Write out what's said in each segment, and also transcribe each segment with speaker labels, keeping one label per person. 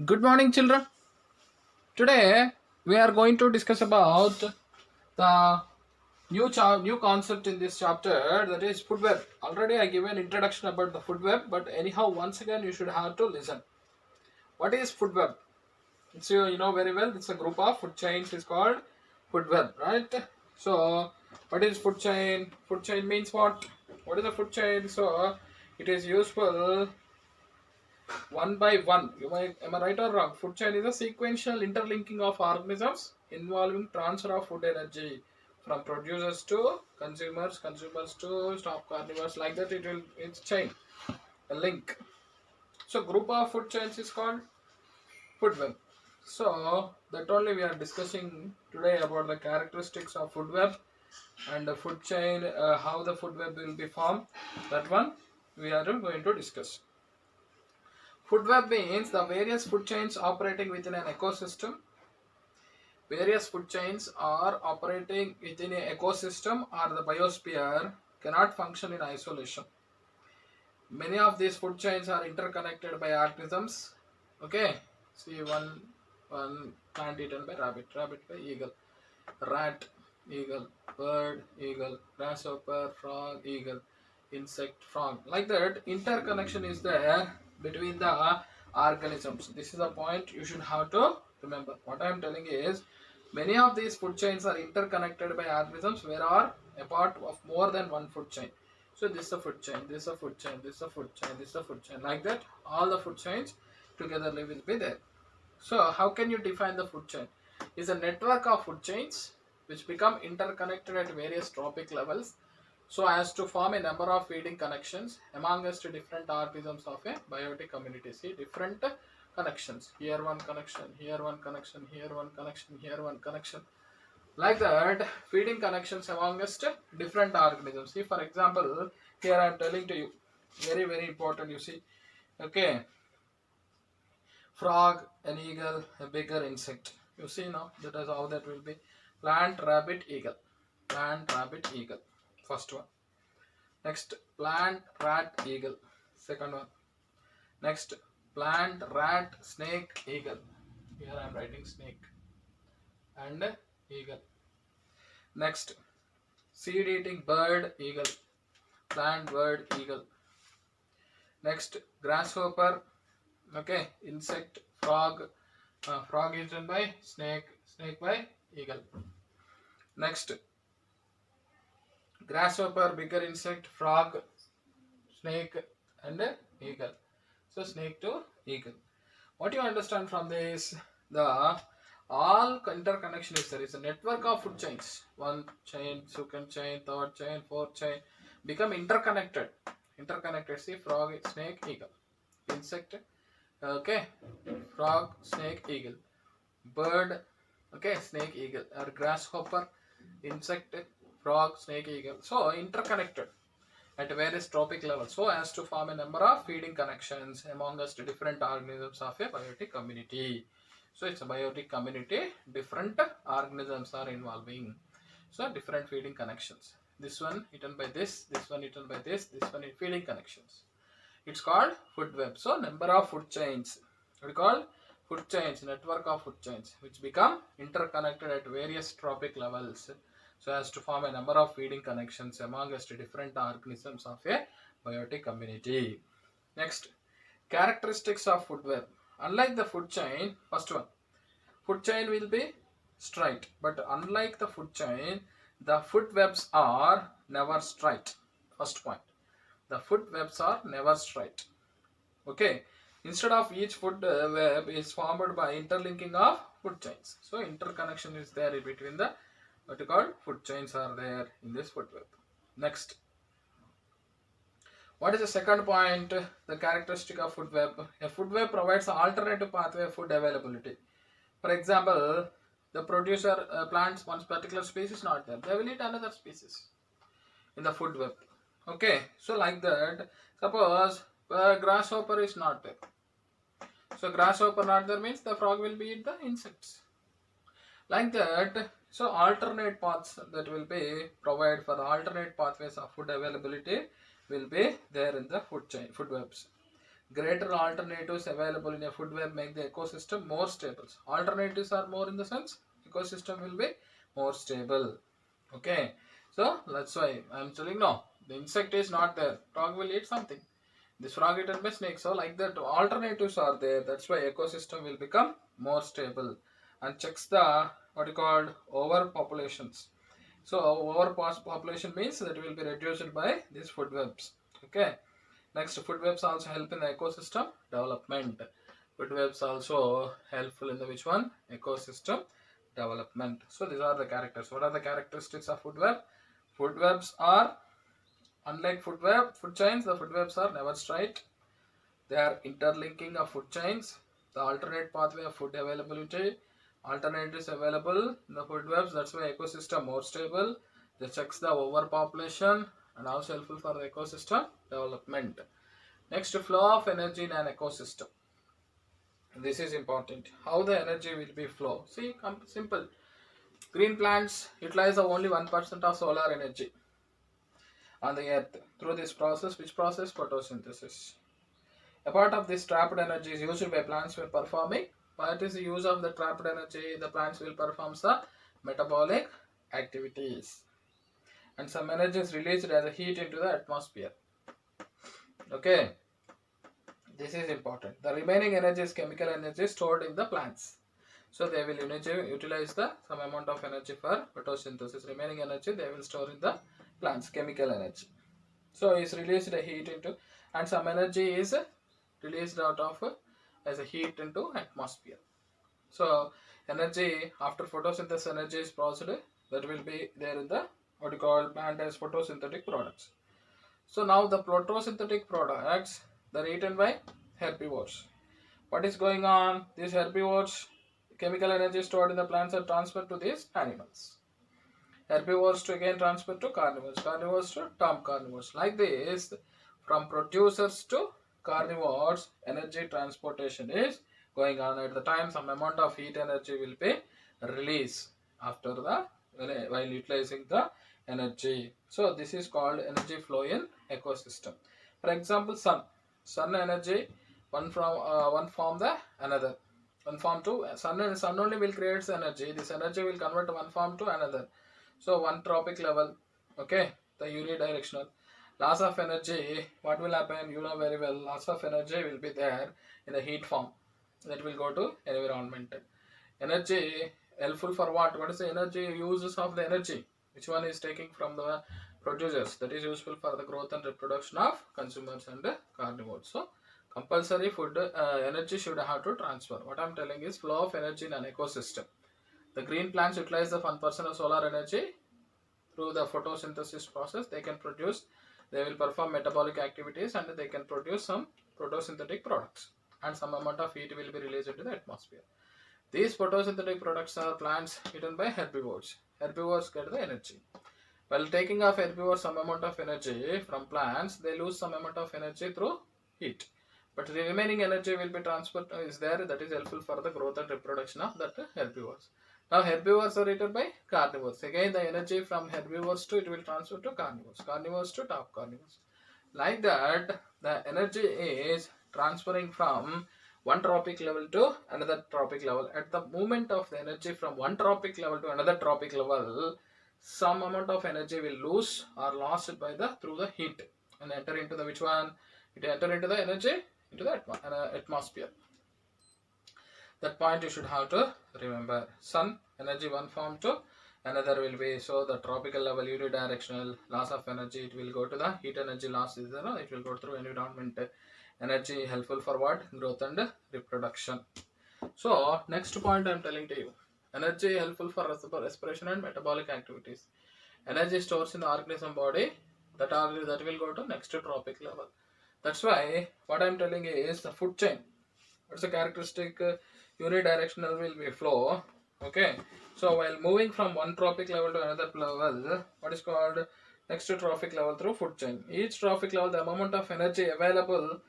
Speaker 1: Good morning, children. Today we are going to discuss about the new concept in this chapter, that is food web. Already I gave an introduction about the food web, but anyhow once again you should have to listen. What is food web? It's you know very well. It's a group of food chains is called food web, right? So what is food chain? Food chain means what? What is a food chain? So it is useful one by one. Am I right or wrong? Food chain is a sequential interlinking of organisms involving transfer of food energy from producers to consumers, consumers to stop carnivores. Like that, it's chain, a link. So, group of food chains is called food web. So, that only we are discussing today about the characteristics of food web and the food chain, how the food web will be formed. That one we are going to discuss. Food web means the various food chains operating within an ecosystem. Various food chains are operating within an ecosystem or the biosphere cannot function in isolation. Many of these food chains are interconnected by organisms. Okay, see one plant eaten by rabbit, rabbit by eagle, rat, eagle, bird, eagle, grasshopper, frog, eagle, insect, frog. Like that, interconnection is there between the organisms. This is a point you should have to remember. What I am telling is, many of these food chains are interconnected by organisms where are a part of more than one food chain. So this is a food chain, this is a food chain, this is a food chain, this is a food chain. Like that, all the food chains together will be there. So how can you define the food chain? It's a network of food chains which become interconnected at various trophic levels so as to form a number of feeding connections amongst different organisms of a biotic community. See, different connections. Here one connection, here one connection, here one connection, here one connection. Like that, feeding connections amongst different organisms. See, for example, here I am telling to you, very important, you see. Okay, frog, an eagle, a bigger insect. You see now, that is how that will be. Plant, rabbit, eagle. Plant, rabbit, eagle. First one. Next, plant, rat, eagle. Second one. Next, plant, rat, snake, eagle. Here I am writing snake and eagle. Next, seed eating bird, eagle. Plant, bird, eagle. Next, grasshopper, okay, insect, frog, frog eaten by snake, snake by eagle. Next, grasshopper, bigger insect, frog, snake and eagle. So snake to eagle. What you understand from this? The all interconnection is there. It's a network of food chains. One chain, second chain, third chain, fourth chain become interconnected. Interconnected. See, frog, snake, eagle, insect, okay, frog, snake, eagle, bird, okay, snake, eagle, or grasshopper, insect, frog, snake, eagle. So interconnected at various trophic levels so as to form a number of feeding connections amongst different organisms of a biotic community. So it's a biotic community, different organisms are involving. So different feeding connections. This one eaten by this one eaten by this one is feeding connections. It's called food web. So number of food chains. It's called food chains, network of food chains, which become interconnected at various trophic levels so as to form a number of feeding connections amongst different organisms of a biotic community. Next, characteristics of food web. Unlike the food chain, first one, food chain will be straight, but unlike the food chain, the food webs are never straight. First point, the food webs are never straight. Okay, instead of each food web is formed by interlinking of food chains. So interconnection is there between the what you call food chains are there in this food web. Next, what is the second point? The characteristic of food web. A food web provides an alternative pathway of food availability. For example, the producer plants one particular species not there, they will eat another species in the food web. Okay, so like that, suppose grasshopper is not there. So grasshopper not there means the frog will be eat the insects. Like that, so alternate paths that will be provided for the alternate pathways of food availability will be there in the food chain, food webs. Greater alternatives available in a food web make the ecosystem more stable. Alternatives are more in the sense ecosystem will be more stable. Okay, so that's why I'm telling no. The insect is not there. Frog will eat something. This frog eaten by snake. So like that, alternatives are there. That's why ecosystem will become more stable and checks the what you called overpopulations. So overpopulation means that will be reduced by these food webs. Okay. Next, food webs also help in the ecosystem development. Food webs also helpful in the which one? Ecosystem development. So these are the characters. What are the characteristics of food web? Food webs are unlike food chains. The food webs are never straight. They are interlinking of food chains. The alternate pathway of food availability. Alternatives available in the food webs. That's why ecosystem more stable. They checks the overpopulation and also helpful for the ecosystem development. Next, flow of energy in an ecosystem. This is important. How the energy will be flow? See, simple. Green plants utilize only 1% of solar energy on the earth through this process. Which process? Photosynthesis. A part of this trapped energy is used by plants when performing. What is the use of the trapped energy? The plants will perform the metabolic activities. And some energy is released as a heat into the atmosphere. Okay. This is important. The remaining energy is chemical energy stored in the plants. So they will utilize the some amount of energy for photosynthesis. Remaining energy they will store in the plants, chemical energy. So it's released a heat into, and some energy is released out of as a heat into atmosphere. So energy after photosynthesis energy is processed, that will be there in the what you call plant as photosynthetic products. So now the photosynthetic products they are eaten by herbivores. What is going on? These herbivores, chemical energy stored in the plants are transferred to these animals. Herbivores to again transfer to carnivores, carnivores to top carnivores. Like this, from producers to carnivores, energy transportation is going on. At the time, some amount of heat energy will be released after the while utilizing the energy. So this is called energy flow in ecosystem. For example, sun energy one form the another, one form to sun only will create energy. This energy will convert one form to another. So one tropic level, okay, the unidirectional loss of energy. What will happen? You know very well. Loss of energy will be there in the heat form. That will go to environment. Energy helpful for what? What is the energy uses of the energy? Which one is taking from the producers? That is useful for the growth and reproduction of consumers and carnivores. So compulsory food energy should have to transfer. What I am telling is flow of energy in an ecosystem. The green plants utilize the 1% of solar energy through the photosynthesis process. They will perform metabolic activities and they can produce some photosynthetic products. And some amount of heat will be released into the atmosphere. These photosynthetic products are plants eaten by herbivores. Herbivores get the energy. While taking off herbivores some amount of energy from plants, they lose some amount of energy through heat. But the remaining energy will be transferred is there, that is helpful for the growth and reproduction of that herbivores. Now herbivores are eaten by carnivores. Again the energy from herbivores to it will transfer to carnivores. Carnivores to top carnivores. Like that the energy is transferring from one tropic level to another tropic level. At the movement of the energy from one tropic level to another tropic level, some amount of energy will lose or lost by the through the heat and enter into the which one? It enter into the energy into the atmosphere. That point you should have to remember. Sun energy one form to another will be, so the tropical level unidirectional loss of energy, it will go to the heat energy loss is there, it will go through environment. Energy helpful for what? Growth and reproduction. So next point I am telling to you, energy helpful for respiration and metabolic activities. Energy stores in the organism body that will go to next tropic level. That's why what I am telling you is the food chain. What's the characteristic? Unidirectional will be flow. Okay. So while moving from one trophic level to another level, what is called next trophic level through food chain. Each trophic level, the amount of energy available,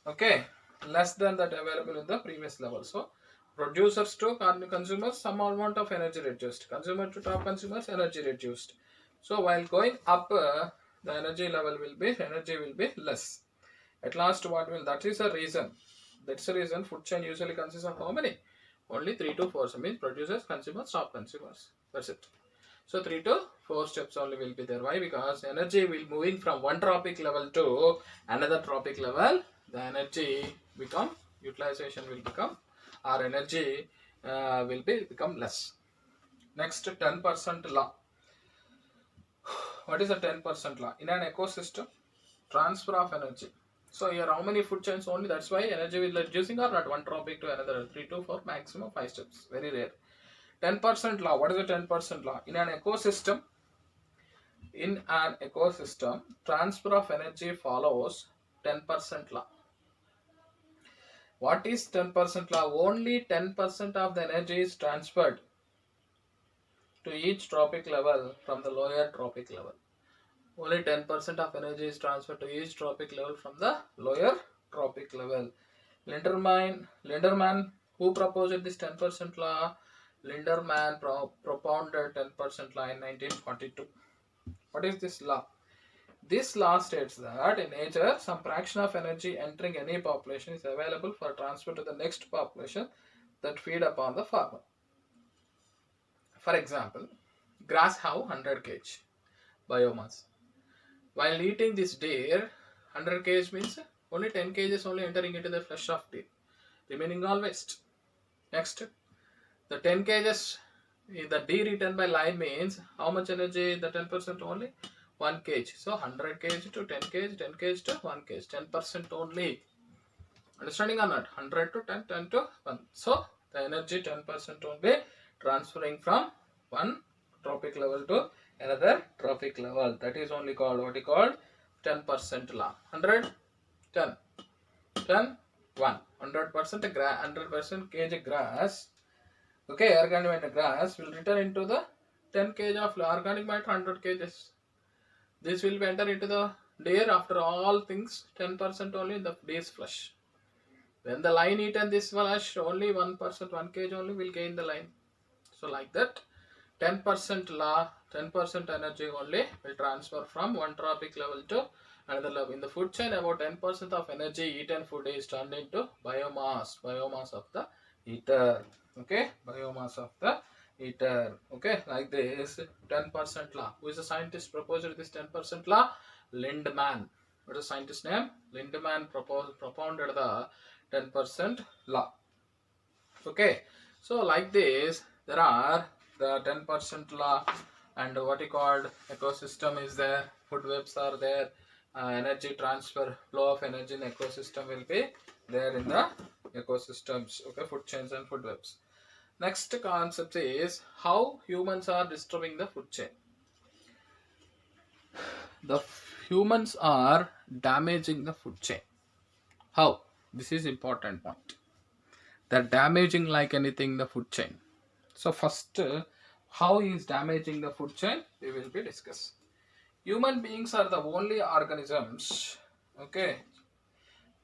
Speaker 1: okay, less than that available in the previous level. So producers to consumers, some amount of energy reduced. Consumer to top consumers, energy reduced. So while going up, the energy will be less. At last, what will, that is the reason. That's the reason food chain usually consists of how many? Only 3 to 4. So means producers, consumers, stop consumers. That's it. So 3 to 4 steps only will be there. Why? Because energy will moving from one tropic level to another tropic level. The energy become, utilization will become, or energy will become less. Next, 10% law. What is the 10% law? In an ecosystem, transfer of energy. So here how many food chains only? That's why energy will reducing or not one tropic to another, 3 to 4, maximum 5 steps. Very rare. 10% law. What is the 10% law? In an ecosystem, transfer of energy follows 10% law. What is 10% law? Only 10% of the energy is transferred to each tropic level from the lower tropic level. Only 10% of energy is transferred to each tropic level from the lower tropic level. Linderman, who proposed this 10% law? Linderman propounded 10% law in 1942. What is this law? This law states that in nature, some fraction of energy entering any population is available for transfer to the next population that feed upon the farmer. For example, grass have 100 kg biomass. While eating this deer, 100 kg means only 10 kg is only entering into the flesh of deer, remaining all waste. Next, the 10 kg the deer eaten by lion means how much energy? The 10% only 1 kg. So 100 kg to 10 kg, 10 kg to 1 kg, 10% only. Understanding or not? 100 to 10, 10 to 1. So the energy 10% only transferring from one tropic level to another tropic level. That is only called what is called 10% law. 100, 10, 10, 1. 100% 100% kg grass. Okay, organic matter grass will return into the 10 kg of organic matter 100 kgs. This will be enter into the deer after all things 10% only in the deer's flesh. When the lion eaten this flesh, only 1%, 1 kg only will gain the lion. So like that, 10% law, 10% energy only will transfer from one tropic level to another level. In the food chain, about 10% of energy eaten food is turned into biomass of the eater. Okay, biomass of the eater. Okay, like this, 10% law. Who is the scientist proposed this 10% law? Lindemann. What is the scientist name? Lindemann propounded the 10% law. Okay, so like this, there are the 10% law and what you called ecosystem is there, food webs are there, energy transfer, flow of energy in ecosystem will be there in the ecosystems. Okay, food chains and food webs. Next concept is how humans are disturbing the food chain. The humans are damaging the food chain. How? This is important point. They're damaging like anything the food chain. So first, how is damaging the food chain? We will be discuss. Human beings are the only organisms, okay,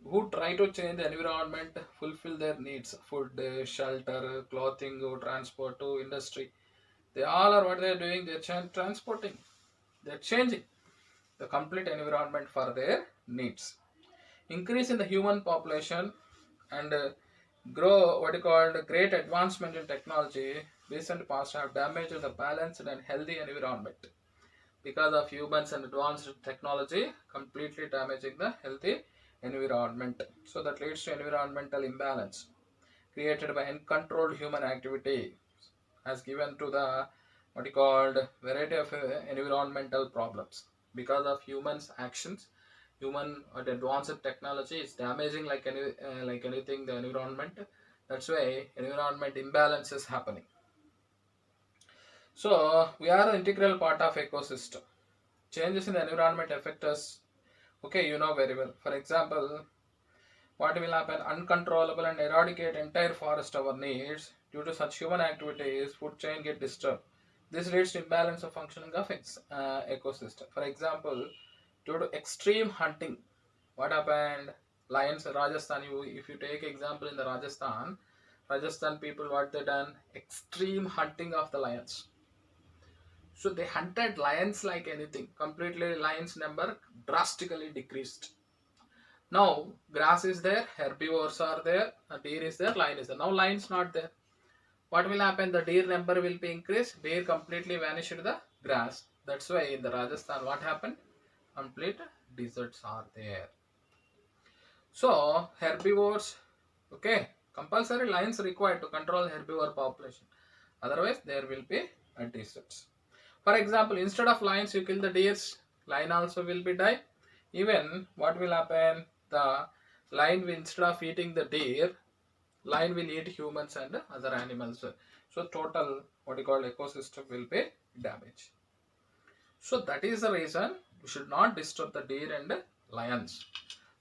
Speaker 1: who try to change the environment, fulfill their needs, food, shelter, clothing, transport, to industry. They all are what they are doing. They are transporting. They are changing the complete environment for their needs. Increase in the human population and grow what you called great advancement in technology recent past have damaged the balanced and healthy environment because of humans and advanced technology completely damaging the healthy environment. So that leads to environmental imbalance created by uncontrolled human activity has given to the what you called variety of environmental problems because of humans actions. Human or advanced technology is damaging like anything the environment. That's why environment imbalance is happening. So we are an integral part of ecosystem. Changes in the environment affect us. Okay, you know very well. For example, what will happen? Uncontrollable and eradicate entire forest our needs. Due to such human activities, food chain get disturbed. This leads to imbalance of functioning of ecosystem. For example, due to extreme hunting, what happened? Lions, Rajasthan. If you take example in the Rajasthan people, what they done? Extreme hunting of the lions. So they hunted lions like anything. Completely lions number drastically decreased. Now grass is there, herbivores are there, a deer is there, lion is there. Now lion is not there. What will happen? The deer number will be increased. Deer completely vanished to the grass. That's why in the Rajasthan what happened? Complete deserts are there. So herbivores, okay, compulsory lions required to control herbivore population. Otherwise there will be a deserts. For example, instead of lions you kill the deers, lion also will be die. Even what will happen? The lion will, instead of eating the deer, lion will eat humans and other animals. So total what you call ecosystem will be damaged. So that is the reason we should not disturb the deer and lions.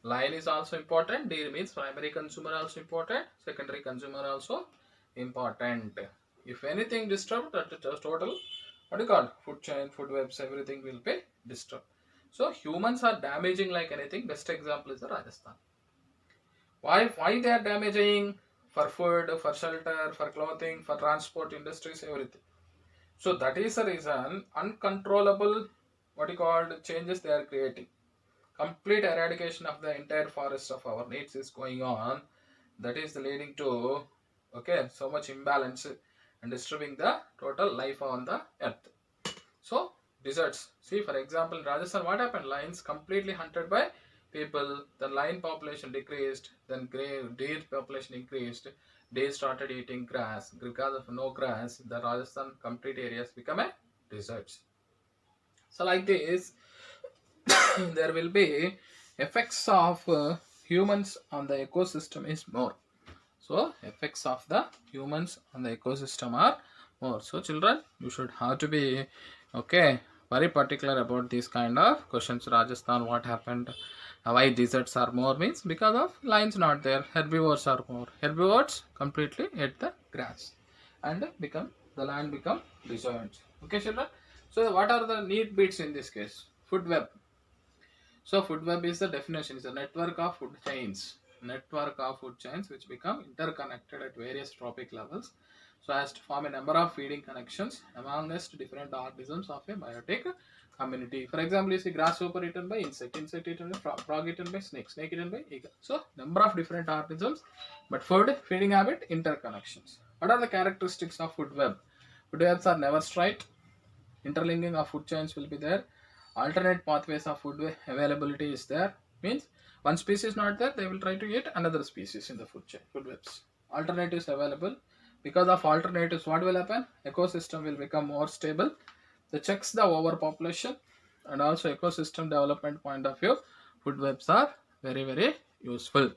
Speaker 1: Lion is also important. Deer means primary consumer also important. Secondary consumer also important. If anything disturbed, that is total what do you call food chain, food webs, everything will be disturbed. So humans are damaging like anything. Best example is the Rajasthan. Why they are damaging? For food, for shelter, for clothing, for transport industries, everything. So that is the reason uncontrollable what you call changes they are creating. Complete eradication of the entire forest of our needs is going on. That is leading to okay so much imbalance and disturbing the total life on the earth. So deserts. See for example in Rajasthan what happened? Lions completely hunted by people. The lion population decreased. Then deer population increased. They started eating grass. Because of no grass, the Rajasthan complete areas become a deserts. So like this, there will be effects of humans on the ecosystem is more. So effects of the humans on the ecosystem are more. So children, you should have to be okay very particular about these kind of questions. Rajasthan, what happened? Why deserts are more means because of lions not there. Herbivores are more. Herbivores completely ate the grass and become the land become deserts. Okay, children. So what are the need bits in this case? Food web. So food web is the definition. It's a network of food chains. Network of food chains which become interconnected at various trophic levels so as to form a number of feeding connections amongst different organisms of a biotic community. For example, you see grasshopper eaten by insect, insect eaten by frog, frog eaten by snake, snake eaten by eagle. So number of different organisms, but food, feeding habit, interconnections. What are the characteristics of food web? Food webs are never straight. Interlinking of food chains will be there. Alternate pathways of food availability is there. Means one species not there, they will try to eat another species in the food chain, food webs. Alternatives available. Because of alternatives, what will happen? Ecosystem will become more stable. They checks the overpopulation and also ecosystem development point of view. Food webs are very useful.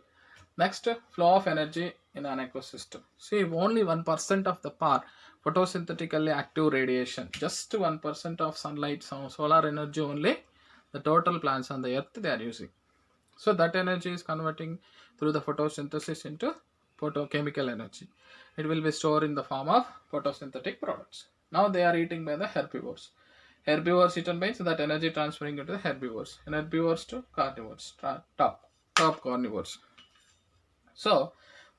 Speaker 1: Next, flow of energy in an ecosystem. See, only 1% of the power photosynthetically active radiation, just 1% of sunlight, solar energy only, the total plants on the earth they are using. So that energy is converting through the photosynthesis into photochemical energy. It will be stored in the form of photosynthetic products. Now they are eating by the herbivores. Herbivores eaten by so that energy transferring into the herbivores. And herbivores to carnivores, top carnivores. So,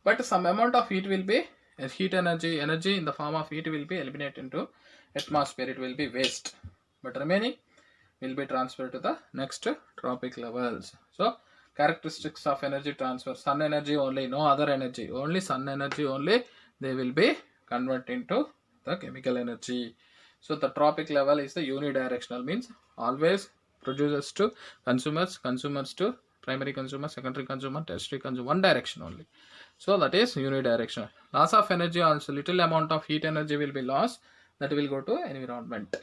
Speaker 1: but some amount of heat will be heat energy in the form of heat will be eliminated into atmosphere. It will be waste, but remaining will be transferred to the next tropic levels. So characteristics of energy transfer: sun energy only, no other energy, only sun energy only. They will be converted into the chemical energy. So the tropic level is the unidirectional, means always producers to consumers, consumers to primary consumer, secondary consumer, tertiary consumer, one direction only. So that is unidirectional. Loss of energy also, little amount of heat energy will be lost, that will go to environment.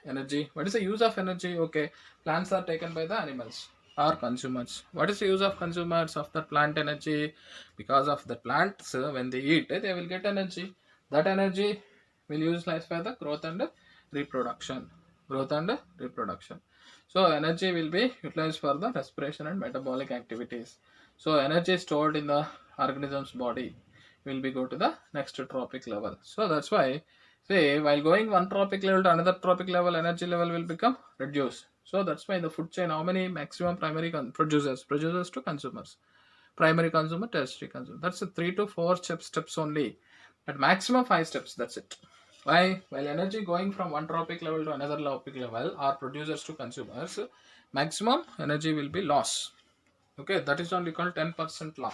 Speaker 1: Energy, what is the use of energy? Okay, plants are taken by the animals or consumers. What is the use of consumers of the plant energy? Because of the plants, when they eat, they will get energy. That energy will use life for the growth and reproduction. Growth and reproduction. So energy will be utilized for the respiration and metabolic activities. So energy stored in the organism's body will be go to the next tropic level. So that's why say while going one tropic level to another tropic level, energy level will become reduced. So that's why in the food chain, how many maximum primary producers to consumers, primary consumer, tertiary consumer. That's a 3 to 4 steps only, at maximum 5 steps. That's it. Why? While energy going from one tropic level to another tropic level, or producers to consumers, maximum energy will be lost. Okay, that is only called 10% law.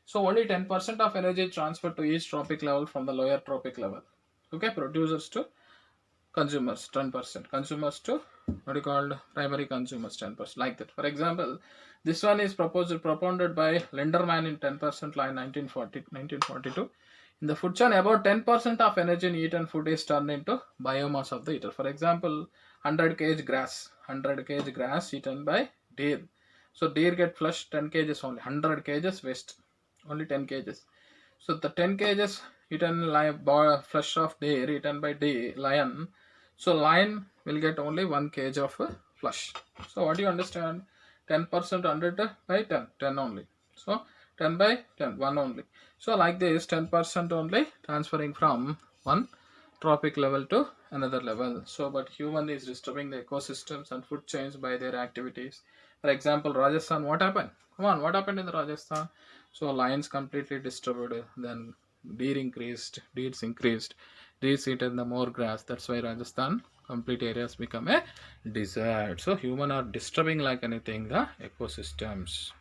Speaker 1: So only 10% of energy is transferred to each tropic level from the lower tropic level. Okay, producers to consumers 10%, consumers to what you called primary consumers 10%, like that. For example, this one is propounded by Linderman in 10% law in 1942. In the food chain, about 10% of energy in eaten food is turned into biomass of the eater. For example, 100 kg grass eaten by deer. So deer get flushed 10 kgs only, 100 kgs waste, only 10 kgs. So the 10 kgs eaten flesh of deer eaten by lion. So lion will get only 1 kg of flesh. So what do you understand? 10% 100 by 10, 10 only. So 10 by 10, 1 only. So like this, 10% only transferring from one tropic level to another level. So but human is disturbing the ecosystems and food chains by their activities. For example, Rajasthan, what happened? Come on, what happened in the Rajasthan? So lions completely disturbed, then deers increased, deers eaten the more grass. That's why Rajasthan complete areas become a desert. So human are disturbing like anything the ecosystems.